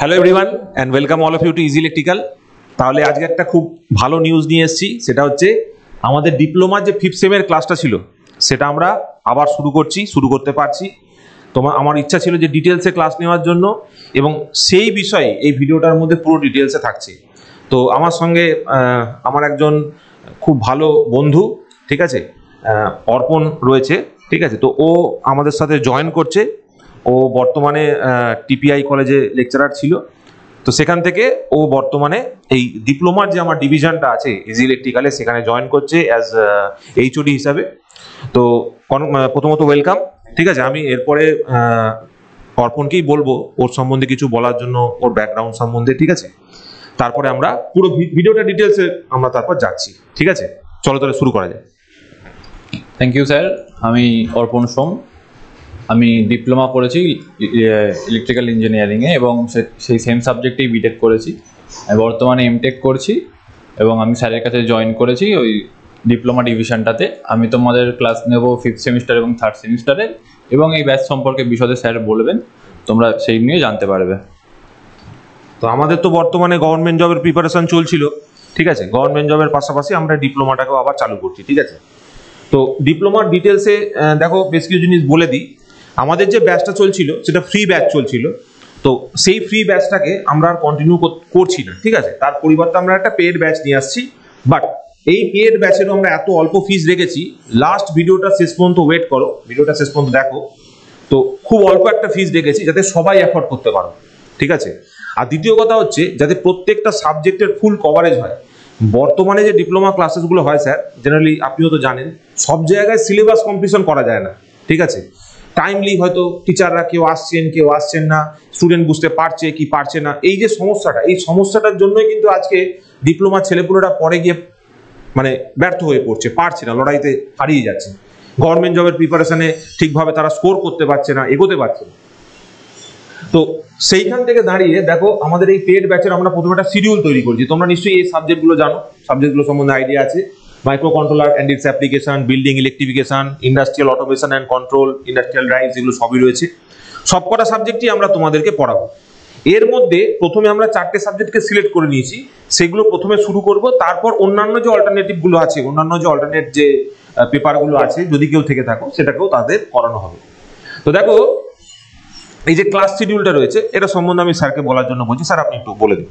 Hello everyone and welcome all of you to easy electrical. তাহলে আজকে একটা খুব ভালো নিউজ নিয়ে এসেছি, সেটা হচ্ছে আমাদের ডিপ্লোমার যে ফিফথ সেমের ক্লাসটা ছিল সেটা আমরা আবার শুরু করতে পারছি। আমার ইচ্ছা ছিল যে ডিটেলসে ক্লাস নেওয়ার জন্য, এবং সেই বিষয়ে এই ভিডিওটার মধ্যে পুরো ডিটেলসে থাকছে। তো আমার সঙ্গে আমার একজন খুব ভালো বন্ধু, ঠিক আছে, অর্পণ রয়েছে, ঠিক আছে। তো ও আমাদের সাথে জয়েন করছে। ও বর্তমানে টিপিআই কলেজে লেকচারার ছিল, তো সেখান থেকে ও বর্তমানে এই ডিপ্লোমার যে আমার ডিভিশনটা আছে ইজি ইলেকট্রিক্যালে সেখানে জয়েন করছে অ্যাজ এইচওডি হিসাবে। তো প্রথমত ওয়েলকাম, ঠিক আছে। আমি এরপরে অর্পণকেই বলবো ওর সম্বন্ধে কিছু বলার জন্য, ওর ব্যাকগ্রাউন্ড সম্বন্ধে, ঠিক আছে। তারপরে আমরা পুরো ভিডিওটা ডিটেলসে আমরা তারপর যাচ্ছি, ঠিক আছে। চলো তাহলে শুরু করা যায়। Thank you sir. আমি অর্পণ সোম, আমি ডিপ্লোমা করেছি ইলেকট্রিক্যাল ইঞ্জিনিয়ারিংয়ে এবং সেই সেম সাবজেক্টেই বিটেক করেছি। বর্তমানে এমটেক করছি এবং আমি স্যারের কাছে জয়েন করেছি ওই ডিপ্লোমা ডিভিশনটাতে। আমি তোমাদের ক্লাস নেব ফিফথ সেমিস্টার এবং থার্ড সেমিস্টারে, এবং এই ব্যাচ সম্পর্কে বিশদে স্যার বলবেন, তোমরা সেই নিয়ে জানতে পারবে। তো আমাদের তো বর্তমানে গভর্নমেন্ট জবের প্রিপারেশন চলছিল, ঠিক আছে। গভর্নমেন্ট জবের পাশাপাশি আমরা ডিপ্লোমাটাকেও আবার চালু করছি, ঠিক আছে। তো ডিপ্লোমার ডিটেলসে দেখো বেশ কিছু জিনিস বলে দিই। আমাদের যে ব্যাচটা চলছিল সেটা ফ্রি ব্যাচ চলছিল, তো সেই ফ্রি ব্যাচটাকে আমরা আর কন্টিনিউ করছি না, ঠিক আছে। তার পরিবর্তে আমরা একটা পেড ব্যাচ নিয়ে আসছি। বাট এই পেড ব্যাচেরও আমরা এত অল্প ফিস রেখেছি, লাস্ট ভিডিওটা শেষ পর্যন্ত ওয়েট করো, ভিডিওটা শেষ পর্যন্ত দেখো। তো খুব অল্প একটা ফিস রেখেছি যাতে সবাই অ্যাফোর্ড করতে পারো, ঠিক আছে। আর দ্বিতীয় কথা হচ্ছে যাতে প্রত্যেকটা সাবজেক্টের ফুল কভারেজ হয়। বর্তমানে যে ডিপ্লোমা ক্লাসেসগুলো হয় স্যার, জেনারেলি আপনিও তো জানেন, সব জায়গায় সিলেবাস কমপ্লিশন করা যায় না, ঠিক আছে। টাইমলি হয়তো টিচাররা কেউ আসছেন না, স্টুডেন্ট বুঝতে পারছে কি পারছে না, এই যে সমস্যাটা, এই সমস্যাটার জন্যই কিন্তু আজকে ডিপ্লোমা ছেলেপুলেরা পরে গিয়ে মানে ব্যর্থ হয়ে পড়ছে, পারছে না, লড়াইতে হারিয়ে যাচ্ছে। গভর্নমেন্ট জবের প্রিপারেশনে ঠিকভাবে তারা স্কোর করতে পারছে না, এগোতে পারছে না। তো সেইখান থেকে দাঁড়িয়ে দেখো আমাদের এই পেড ব্যাচের আমরা প্রথমে একটা শিডিউল তৈরি করছি। তোমরা নিশ্চয়ই এই সাবজেক্টগুলো জানো, সাবজেক্টগুলো সম্বন্ধে আইডিয়া আছে। Micro controller and it's application, building electrification, industrial automation and control, industrial drives, এগুলো সবই রয়েছে। সবকটা সাবজেক্টই আমরা তোমাদেরকে পড়াবো। এর মধ্যে প্রথমে আমরা 4টে সাবজেক্টকে সিলেক্ট করে নিয়েছি, সেগুলো প্রথমে শুরু করব। তারপর অন্যান্য যে অল্টারনেটিভগুলো আছে, অন্যান্য যে অল্টারনেট যে পেপারগুলো আছে, যদি কেউ থেকে থাকো সেটাকেও তাদের করানো হবে। তো দেখো এই যে ক্লাস শিডিউলটা রয়েছে, এটা সম্বন্ধে আমি স্যারকে বলার জন্য বলছি। স্যার আপনি একটু বলে দিন।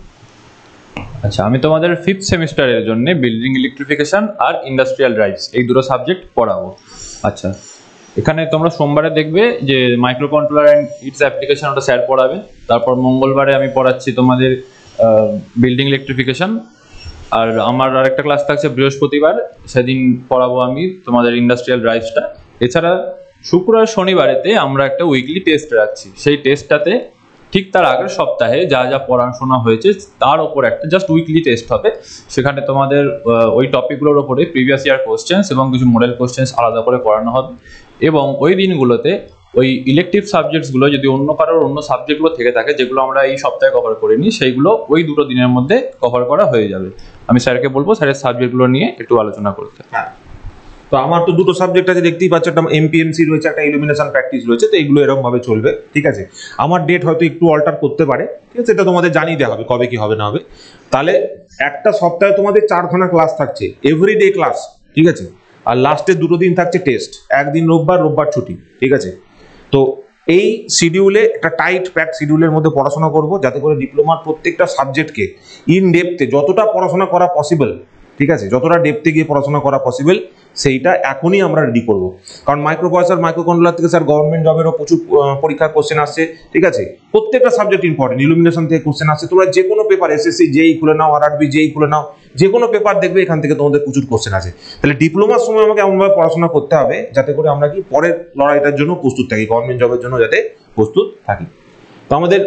আচ্ছা, আমি তোমাদের ফিফথ সেমিস্টারের জন্য বিল্ডিং ইলেকট্রিফিকেশন আর ইন্ডাস্ট্রিয়াল ড্রাইভস এই দুটো সাবজেক্ট পড়াবো। আচ্ছা, এখানে তোমরা সোমবারে দেখবে যে micro controller and it's application, ওটা স্যার পড়াবে। তারপর মঙ্গলবারে আমি পড়াচ্ছি তোমাদের বিল্ডিং ইলেকট্রিফিকেশন। আর আমার আরেকটা ক্লাস থাকছে বৃহস্পতিবার, সেদিন পড়াবো আমি তোমাদের ইন্ডাস্ট্রিয়াল ড্রাইভসটা। এছাড়া শুক্র আর শনিবারেতে আমরা একটা উইকলি টেস্ট রাখছি। সেই টেস্টটাতে ঠিক তার আগের সপ্তাহে যা যা পড়াশোনা হয়েছে তার ওপর একটা জাস্ট উইকলি টেস্ট হবে। সেখানে তোমাদের ওই টপিকগুলোর ওপরে প্রিভিয়াস ইয়ার কোশ্চেন্স এবং কিছু মডেল কোশ্চেন্স আলাদা করে পড়ানো হবে। এবং ওই দিনগুলোতে ওই ইলেকটিভ সাবজেক্টসগুলো যদি অন্য কারোর অন্য সাবজেক্টগুলো থেকে থাকে, যেগুলো আমরা এই সপ্তাহে কভার করিনি, সেইগুলো ওই দুটো দিনের মধ্যে কভার করা হয়ে যাবে। আমি স্যারকে বলবো স্যারের সাবজেক্টগুলো নিয়ে একটু আলোচনা করতে। হ্যাঁ, তো আমার তো দুটো সাবজেক্ট আছে, দেখতেই পাচ্ছ, একটা এমপিএমসি রয়েছে, একটা ইলুমিনেশন প্র্যাকটিস রয়েছে। তো এগুলো এরকম ভাবে চলবে, ঠিক আছে। আমার ডেট হয়তো একটু অল্টার করতে পারে, ঠিক আছে, এটা তোমাদের জানিয়ে দেওয়া হবে কবে কি হবে না হবে। তাহলে একটা সপ্তাহে তোমাদের 4খানা ক্লাস থাকছে, এভরিডে ক্লাস, ঠিক আছে। আর লাস্টের দুটো দিন থাকছে টেস্ট, একদিন রোববার ছুটি, ঠিক আছে। তো এই শিডিউলে একটা টাইট প্যাক শিডিউলের মধ্যে পড়াশোনা করব, যাতে করে ডিপ্লোমার প্রত্যেকটা সাবজেক্টকে ইন ডেপথে যতটা পড়াশোনা করা পসিবল, ঠিক আছে, যতটা ডেপথে গিয়ে পড়াশোনা করা পসিবল সেইটা এখনই আমরা রেডি করব। কারণ মাইক্রো প্রসেসর, মাইক্রো কন্ট্রোলার থেকে স্যার গভর্নমেন্ট জবেরও প্রচুর পরীক্ষার কোশ্চেন আসছে, ঠিক আছে। প্রত্যেকটা সাবজেক্ট ইম্পর্টেন্ট, ইলুমিনেশন থেকে কোশ্চেন আসছে। তোমরা যে কোনো পেপার, এসএসসি জেই খুলে নাও, আরআরবি জেই খুলে নাও, যে কোনো পেপার দেখবে এখান থেকে তোমাদের প্রচুর কোশ্চেন আছে। তাহলে ডিপ্লোমার সময় আমাকে এমনভাবে পড়াশোনা করতে হবে যাতে করে আমরা কি পরের লড়াইটার জন্য প্রস্তুত থাকি, গভর্নমেন্ট জবের জন্য যাতে প্রস্তুত থাকি। তো আমাদের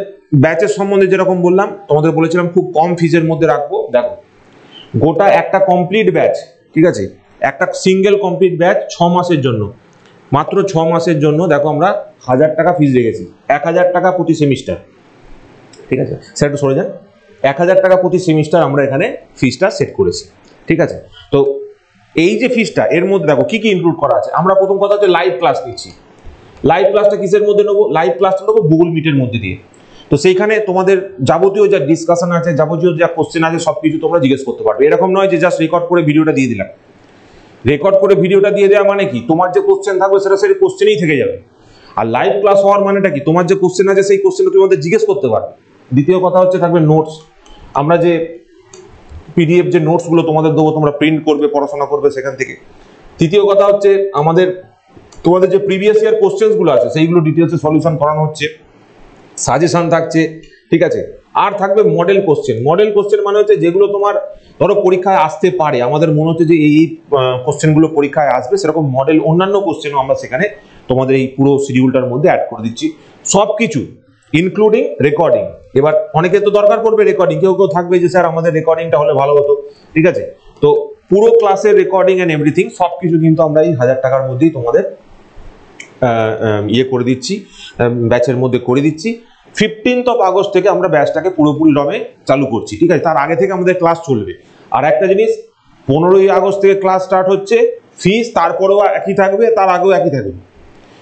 ব্যাচের সম্বন্ধে যেরকম বললাম, তোমাদের বলেছিলাম খুব কম ফিজের মধ্যে রাখবো। দেখো গোটা একটা কমপ্লিট ব্যাচ, ঠিক আছে, একটা সিঙ্গেল কমপ্লিট ব্যাচ 6 মাসের জন্য, মাত্র 6 মাসের জন্য দেখো আমরা 1000 টাকা ফিজ রেখেছি। 1000 টাকা প্রতি সেমিস্টার, ঠিক আছে। স্যার একটু সরে যান। 1000 টাকা প্রতি সেমিস্টার আমরা এখানে ফিজটা সেট করেছি, ঠিক আছে। তো এই যে ফিজটা, এর মধ্যে দেখো কি কি ইনক্লুড করা আছে। আমরা প্রথম কথা হচ্ছে লাইভ ক্লাস নিচ্ছি। লাইভ ক্লাসটা কিসের মধ্যে নেবো? লাইভ ক্লাসটা নেবো গুগল মিটের মধ্যে দিয়ে। তো সেইখানে তোমাদের যাবতীয় যা ডিসকাশন আছে, যাবতীয় যা কোশ্চেন আছে, সবকিছু তোমরা জিজ্ঞেস করতে পারবে। এরকম নয় যে জাস্ট রেকর্ড করে ভিডিওটা দিয়ে দিলাম। রেকর্ড করে ভিডিওটা দিয়ে দেওয়া মানে কি, তোমার যে কোশ্চেন থাকবে সেটা সেই কোশ্চেনই থেকে যাবে। আর লাইভ ক্লাস হওয়ার মানেটা কি, তোমার যে কোশ্চেন আছে সেই কোশ্চেনটা তুমি আমাদের জিজ্ঞেস করতে পারবে। দ্বিতীয় কথা হচ্ছে থাকবে নোটস। আমরা যে পিডিএফ যে নোটসগুলো তোমাদের দেবো, তোমরা প্রিন্ট করবে, পড়াশোনা করবে সেখান থেকে। তৃতীয় কথা হচ্ছে আমাদের তোমাদের যে প্রিভিয়াস ইয়ার কোশ্চেনগুলো আছে সেইগুলো ডিটেলসে সলিউশন করানো হচ্ছে, সাজেশন থাকছে, ঠিক আছে। আর থাকবে মডেল কোশ্চেন। মডেল কোশ্চেন মানে হচ্ছে যেগুলো তোমার ধরো পরীক্ষায় আসতে পারে, আমাদের মনে হচ্ছে যে এই কোশ্চেনগুলো পরীক্ষায় আসবে, সেরকম মডেল অন্যান্য কোশ্চেনও আমরা সেখানে তোমাদের এই পুরো শিডিউলটার মধ্যে অ্যাড করে দিচ্ছি, সব কিছু ইনক্লুডিং রেকর্ডিং। এবার অনেকে তো দরকার পড়বে রেকর্ডিং, কেউ কেউ থাকবে যে স্যার আমাদের রেকর্ডিংটা হলে ভালো হতো, ঠিক আছে। তো পুরো ক্লাসের রেকর্ডিং এন্ড এভরিথিং সব কিছু কিন্তু আমরা এই 1000 টাকার মধ্যেই তোমাদের ইয়ে করে দিচ্ছি, ব্যাচের মধ্যে করে দিচ্ছি। 15th of August থেকে আমরা ব্যাচটাকে পুরোপুরি রমে চালু করছি, ঠিক আছে। তার আগে থেকে আমাদের ক্লাস চলবে। আর একটা জিনিস, 15ই আগস্ট থেকে ক্লাস স্টার্ট হচ্ছে, ফিস তারপরেও একই থাকবে, তার আগেও একই থাকবে।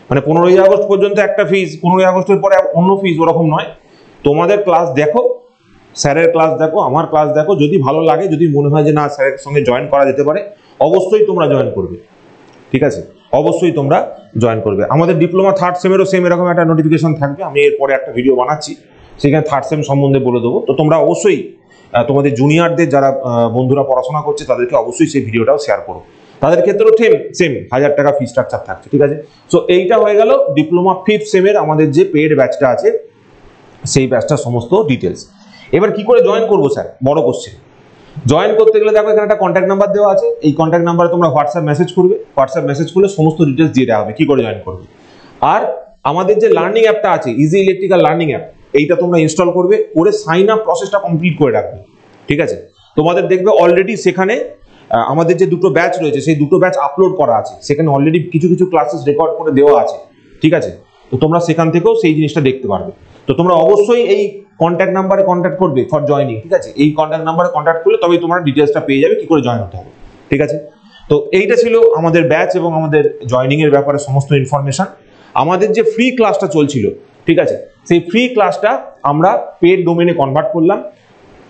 মানে 15ই আগস্ট পর্যন্ত একটা ফিস, 15ই আগস্টের পরে অন্য ফিস, ওরকম নয়। তোমাদের ক্লাস দেখো, স্যারের ক্লাস দেখো, আমার ক্লাস দেখো, যদি ভালো লাগে, যদি মনে হয় যে না স্যারের সঙ্গে জয়েন করা যেতে পারে, অবশ্যই তোমরা জয়েন করবে, ঠিক আছে। অবশ্যই তোমরা জয়েন করবে। আমাদের ডিপ্লোমা থার্ড সেমেরও সেম এরকম একটা নোটিফিকেশন থাকবে, আমি এরপরে একটা ভিডিও বানাচ্ছি, সেখানে থার্ড সেম সম্বন্ধে বলে দেবো। তো তোমরা অবশ্যই তোমাদের জুনিয়রদের যারা বন্ধুরা পড়াশোনা করছে তাদেরকে অবশ্যই সেই ভিডিওটাও শেয়ার করো। তাদের ক্ষেত্রেও সেম 1000 টাকা ফি স্ট্রাকচার থাকছে, ঠিক আছে। সো এইটা হয়ে গেল ডিপ্লোমা 5th সেমের আমাদের যে পেড ব্যাচটা আছে, সেই ব্যাচটার সমস্ত ডিটেলস। এবার কি করে জয়েন করবো স্যার, বড় কোশ্চেন। জয়েন করতে গেলে দেখো এখানে একটা কন্ট্যাক্ট নাম্বার দেওয়া আছে, এই কন্ট্যাক্ট নাম্বারে তোমরা হোয়াটসঅ্যাপ মেসেজ করবে, হোয়াটসঅ্যাপ মেসেজ করলে সমস্ত ডিটেলস দিয়ে দেওয়া হবে কি করে জয়েন করবে। আর আমাদের যে লার্নিং অ্যাপটা আছে, ইজি ইলেকট্রিক্যাল লার্নিং অ্যাপ, এইটা তোমরা ইনস্টল করবে, করে সাইন আপ প্রসেসটা কমপ্লিট করে রাখবে, ঠিক আছে। তোমাদের দেখবে অলরেডি সেখানে আমাদের যে দুটো ব্যাচ রয়েছে সেই দুটো ব্যাচ আপলোড করা আছে, সেখানে অলরেডি কিছু কিছু ক্লাসেস রেকর্ড করে দেওয়া আছে, ঠিক আছে। তো তোমরা সেখান থেকেও সেই জিনিসটা দেখতে পারবে। তো তোমরা অবশ্যই এই কন্ট্যাক্ট নাম্বারে কন্ট্যাক্ট করবে ফর জয়নিং, ঠিক আছে। এই কন্ট্যাক্ট নাম্বারে কন্ট্যাক্ট করলে তবেই তোমরা ডিটেলসটা পেয়ে যাবে কি করে জয়েন হতে হবে, ঠিক আছে। তো এইটা ছিল আমাদের ব্যাচ এবং আমাদের জয়নিং এর ব্যাপারে সমস্ত ইনফরমেশন। আমাদের যে ফ্রি ক্লাসটা চলছিল, ঠিক আছে, সেই ফ্রি ক্লাসটা আমরা পেড ডোমেনে কনভার্ট করলাম।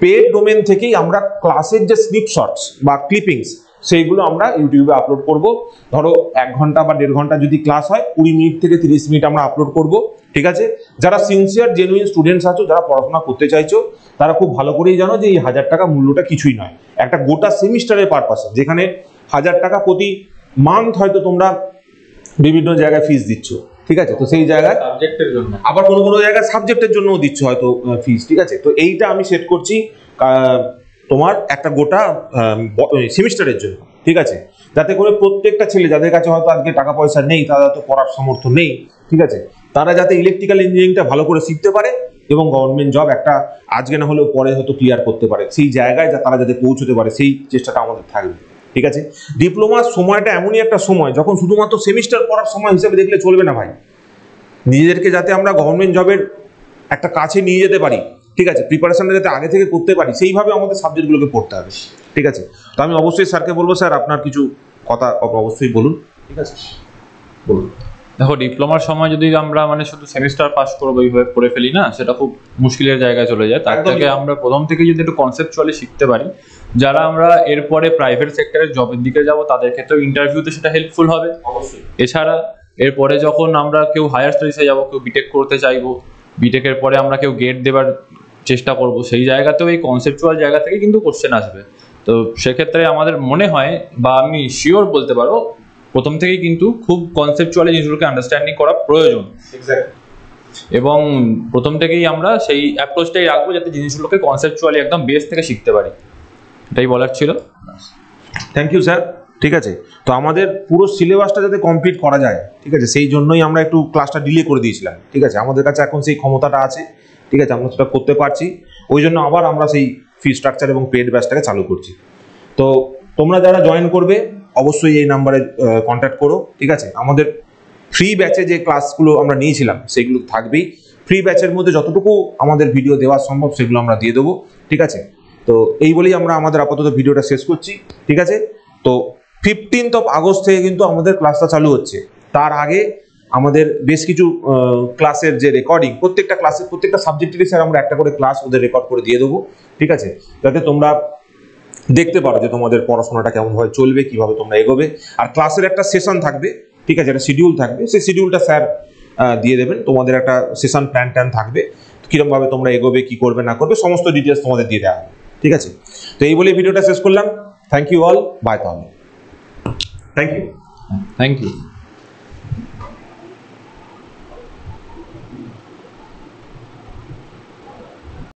পেড ডোমেন থেকেই আমরা ক্লাসের যে স্নিপশটস বা ক্লিপিংস সেইগুলো আমরা ইউটিউবে আপলোড করব। ধরো 1 ঘন্টা বা 1.5 ঘন্টা যদি ক্লাস হয়, 20 মিনিট থেকে 30 মিনিট আমরা আপলোড করব, ঠিক আছে। যারা সিনসিয়ার জেনুইন স্টুডেন্টস আছো, যারা পড়াশোনা করতে চাইছো, তারা খুব ভালো করেই জানো যে এই 1000 টাকা মূল্যটা কিছুই নয় একটা গোটা সেমিস্টারের পারপাসে, যেখানে 1000 টাকা প্রতি মান্থ হয়তো তোমরা বিভিন্ন জায়গায় ফিস দিচ্ছ, ঠিক আছে। তো সেই জায়গায় সাবজেক্টের জন্য, আবার কোনো কোনো জায়গায় সাবজেক্টের জন্যও দিচ্ছ হয়তো ফিস, ঠিক আছে। তো এইটা আমি সেট করছি তোমার একটা গোটা সেমিস্টারের জন্য, ঠিক আছে, যাতে করে প্রত্যেকটা ছেলে যাদের কাছে হয়তো আজকে টাকা পয়সা নেই, তারা তো পড়ার সামর্থ্য নেই, ঠিক আছে, তারা যাতে ইলেকট্রিক্যাল ইঞ্জিনিয়ারিংটা ভালো করে শিখতে পারে এবং গভর্নমেন্ট জব একটা আজকে না হলেও পরে হয়তো ক্লিয়ার করতে পারে, সেই জায়গায় তারা যাতে পৌঁছতে পারে, সেই চেষ্টাটা আমাদের থাকবে, ঠিক আছে। ডিপ্লোমার সময়টা এমনই একটা সময় যখন শুধুমাত্র সেমিস্টার পড়ার সময় হিসেবে দেখলে চলবে না ভাই। নিজেদেরকে যাতে আমরা গভর্নমেন্ট জবের একটা কাছে নিয়ে যেতে পারি, ঠিক আছে, প্রিপারেশনটা যাতে আগে থেকে করতে পারি, সেইভাবে আমাদের সাবজেক্টগুলোকে পড়তে হবে, ঠিক আছে। তো আমি অবশ্যই স্যারকে বলবো, স্যার আপনার কিছু কথা অবশ্যই বলুন, ঠিক আছে, বলুন। দেখো, ডিপ্লোমার সময় যদি আমরা মানে শুধু সেমিস্টার পাস করবো এইভাবে পড়ে ফেলি না, সেটা খুব মুশকিলের জায়গায় চলে যায়। তার থেকে আমরা প্রথম থেকে যদি একটু কনসেপচুয়ালি শিখতে পারি, যারা আমরা এরপরে প্রাইভেট সেক্টরের জবের দিকে যাব তাদের ক্ষেত্রেও ইন্টারভিউতে সেটা হেল্পফুল হবে অবশ্যই। এছাড়া এরপরে যখন আমরা কেউ হায়ার স্টাডিজে যাবো, কেউ বিটেক করতে চাইবো, বিটেকের পরে আমরা কেউ গেট দেবার চেষ্টা করব, সেই জায়গাতেও এই কনসেপচুয়াল জায়গা থেকে কিন্তু কোশ্চেন আসবে। তো সেক্ষেত্রে আমাদের মনে হয়, বা আমি শিওর বলতে পারো, প্রথম থেকেই কিন্তু খুব কনসেপচুয়ালি জিনিসগুলোকে আন্ডারস্ট্যান্ডিং করা প্রয়োজন, এবং প্রথম থেকেই আমরা সেই অ্যাপ্রোচটাই রাখবো যাতে জিনিসগুলোকে কনসেপচুয়ালি একদম বেস থেকে শিখতে পারি। এটাই বলার ছিল। থ্যাংক ইউ স্যার, ঠিক আছে। তো আমাদের পুরো সিলেবাসটা যাতে কমপ্লিট করা যায়, ঠিক আছে, সেই জন্যই আমরা একটু ক্লাসটা ডিলে করে দিয়েছিলাম, ঠিক আছে। আমাদের কাছে এখন সেই ক্ষমতাটা আছে, ঠিক আছে, আমরা সেটা করতে পারছি, ওই জন্য আবার আমরা সেই ফি স্ট্রাকচার এবং পেড ব্যাচটাকে চালু করছি। তো তোমরা যারা জয়েন করবে অবশ্যই এই নাম্বারে কন্ট্যাক্ট করো, ঠিক আছে। আমাদের ফ্রি ব্যাচে যে ক্লাসগুলো আমরা নিয়েছিলাম সেগুলো থাকবেই, ফ্রি ব্যাচের মধ্যে যতটুকু আমাদের ভিডিও দেওয়া সম্ভব সেগুলো আমরা দিয়ে দেবো, ঠিক আছে। তো এই বলেই আমরা আমাদের আপাতত ভিডিওটা শেষ করছি, ঠিক আছে। তো 15th of August থেকে কিন্তু আমাদের ক্লাসটা চালু হচ্ছে। তার আগে আমাদের বেশ কিছু ক্লাসের যে রেকর্ডিং, প্রত্যেকটা ক্লাসের প্রত্যেকটা সাবজেক্টেরই স্যার আমরা একটা করে ক্লাস ওদের রেকর্ড করে দিয়ে দেবো, ঠিক আছে, যাতে তোমরা দেখতে পারো যে তোমাদের পড়াশোনাটা কেমনভাবে চলবে, কিভাবে তোমরা এগোবে। আর ক্লাসের একটা সেশন থাকবে, ঠিক আছে, একটা শিডিউল থাকবে, সেই শিডিউলটা স্যার দিয়ে দেবেন। তোমাদের একটা সেশন প্ল্যান থাকবে, কিরমভাবে তোমরা এগোবে, কি করবে না করবে, সমস্ত ডিটেলস তোমাদের দিয়ে দেওয়া হবে, ঠিক আছে। তো এই বলে ভিডিওটা শেষ করলাম। থ্যাংক ইউ অল, বাই তাহলে। Thank you. Thank you.